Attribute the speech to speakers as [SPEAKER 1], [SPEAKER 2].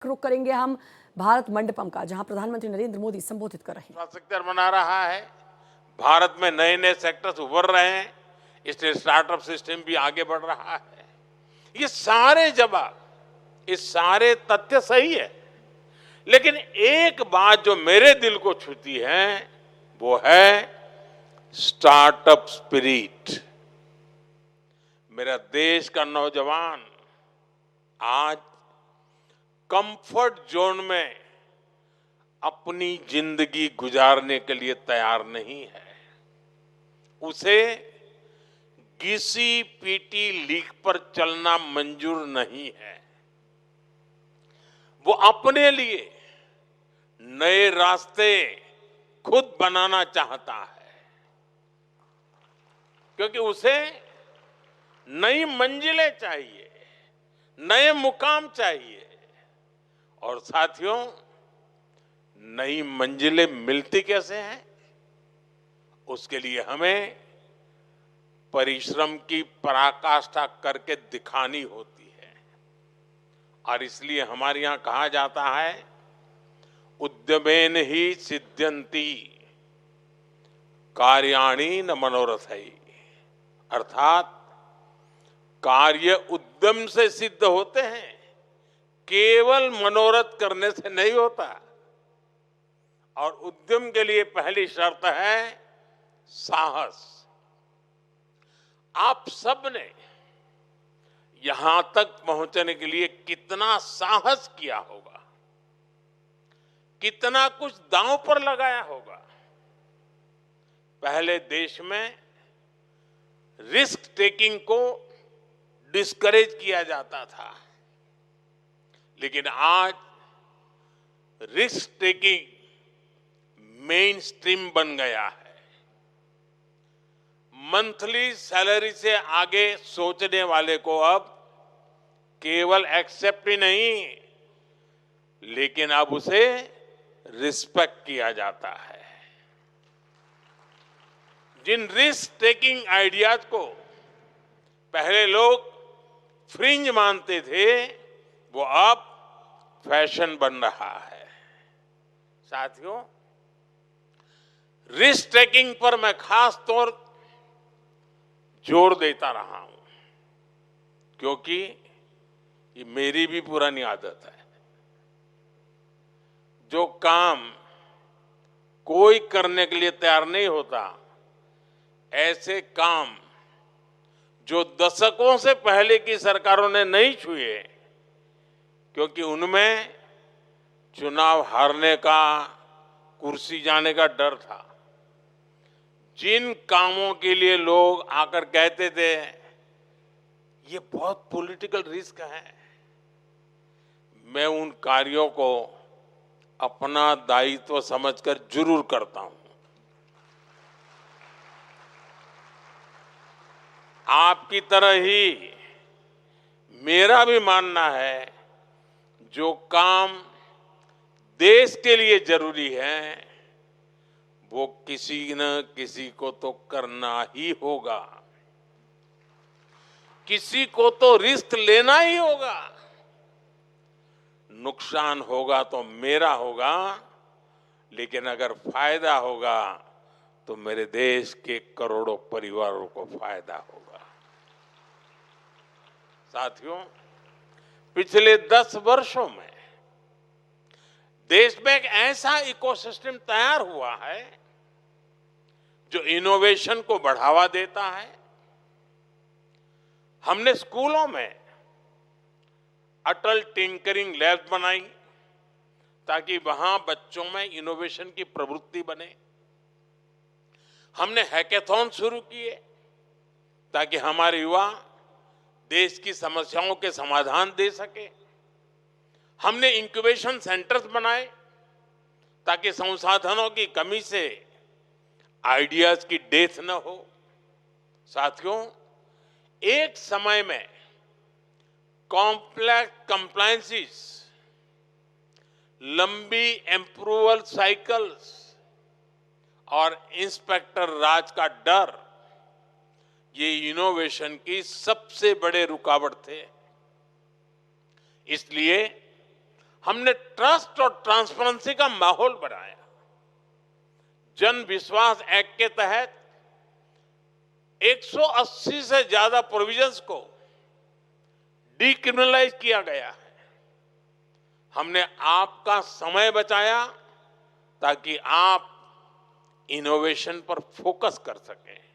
[SPEAKER 1] रुख करेंगे हम भारत मंडपम का, जहां प्रधानमंत्री नरेंद्र मोदी संबोधित कर रहे हैं।
[SPEAKER 2] इंफ्रास्ट्रक्चर बना रहा है, भारत में नए नए सेक्टर्स उभर रहे हैं, इसलिए स्टार्टअप सिस्टम भी आगे बढ़ रहा है। ये सारे जवाब, ये सारे तथ्य सही है, लेकिन एक बात जो मेरे दिल को छूती है वो है स्टार्टअप स्पिरिट। मेरा देश का नौजवान आज कंफर्ट जोन में अपनी जिंदगी गुजारने के लिए तैयार नहीं है। उसे घिसी पीटी लीक पर चलना मंजूर नहीं है। वो अपने लिए नए रास्ते खुद बनाना चाहता है, क्योंकि उसे नई मंजिलें चाहिए, नए मुकाम चाहिए। और साथियों, नई मंजिलें मिलती कैसे हैं? उसके लिए हमें परिश्रम की पराकाष्ठा करके दिखानी होती है। और इसलिए हमारे यहां कहा जाता है, उद्यमेन ही सिद्ध्यन्ति कार्याणि न मनोरथैः। अर्थात कार्य उद्यम से सिद्ध होते हैं, केवल मनोरथ करने से नहीं होता। और उद्यम के लिए पहली शर्त है साहस। आप सबने यहां तक पहुंचने के लिए कितना साहस किया होगा, कितना कुछ दांव पर लगाया होगा। पहले देश में रिस्क टेकिंग को डिस्करेज किया जाता था, लेकिन आज रिस्क टेकिंग मेन स्ट्रीम बन गया है। मंथली सैलरी से आगे सोचने वाले को अब केवल एक्सेप्ट ही नहीं, लेकिन अब उसे रिस्पेक्ट किया जाता है। जिन रिस्क टेकिंग आइडियाज को पहले लोग फ्रिंज मानते थे, वो अब फैशन बन रहा है। साथियों, रिस्क टेकिंग पर मैं खास तौर जोर देता रहा हूं, क्योंकि ये मेरी भी पुरानी आदत है। जो काम कोई करने के लिए तैयार नहीं होता, ऐसे काम जो दशकों से पहले की सरकारों ने नहीं छुए, क्योंकि उनमें चुनाव हारने का, कुर्सी जाने का डर था। जिन कामों के लिए लोग आकर कहते थे ये बहुत पॉलिटिकल रिस्क है, मैं उन कार्यों को अपना दायित्व समझकर जरूर करता हूं। आपकी तरह ही मेरा भी मानना है, जो काम देश के लिए जरूरी है वो किसी न किसी को तो करना ही होगा, किसी को तो रिस्क लेना ही होगा। नुकसान होगा तो मेरा होगा, लेकिन अगर फायदा होगा तो मेरे देश के करोड़ों परिवारों को फायदा होगा। साथियों, पिछले 10 वर्षों में देश में एक ऐसा इकोसिस्टम तैयार हुआ है जो इनोवेशन को बढ़ावा देता है। हमने स्कूलों में अटल टिंकरिंग लैब्स बनाई, ताकि वहां बच्चों में इनोवेशन की प्रवृत्ति बने। हमने हैकेथॉन शुरू किए, ताकि हमारे युवा देश की समस्याओं के समाधान दे सके। हमने इंक्यूबेशन सेंटर्स बनाए, ताकि संसाधनों की कमी से आइडियाज की डेथ न हो। साथियों, एक समय में कॉम्प्लेक्स कंप्लायंसेस, लंबी अप्रूवल साइकिल्स और इंस्पेक्टर राज का डर, ये इनोवेशन की सबसे बड़े रुकावट थे। इसलिए हमने ट्रस्ट और ट्रांसपेरेंसी का माहौल बनाया। जन विश्वास एक्ट के तहत 180 से ज्यादा प्रोविजंस को डीक्रिमिनलाइज किया गया है। हमने आपका समय बचाया ताकि आप इनोवेशन पर फोकस कर सकें।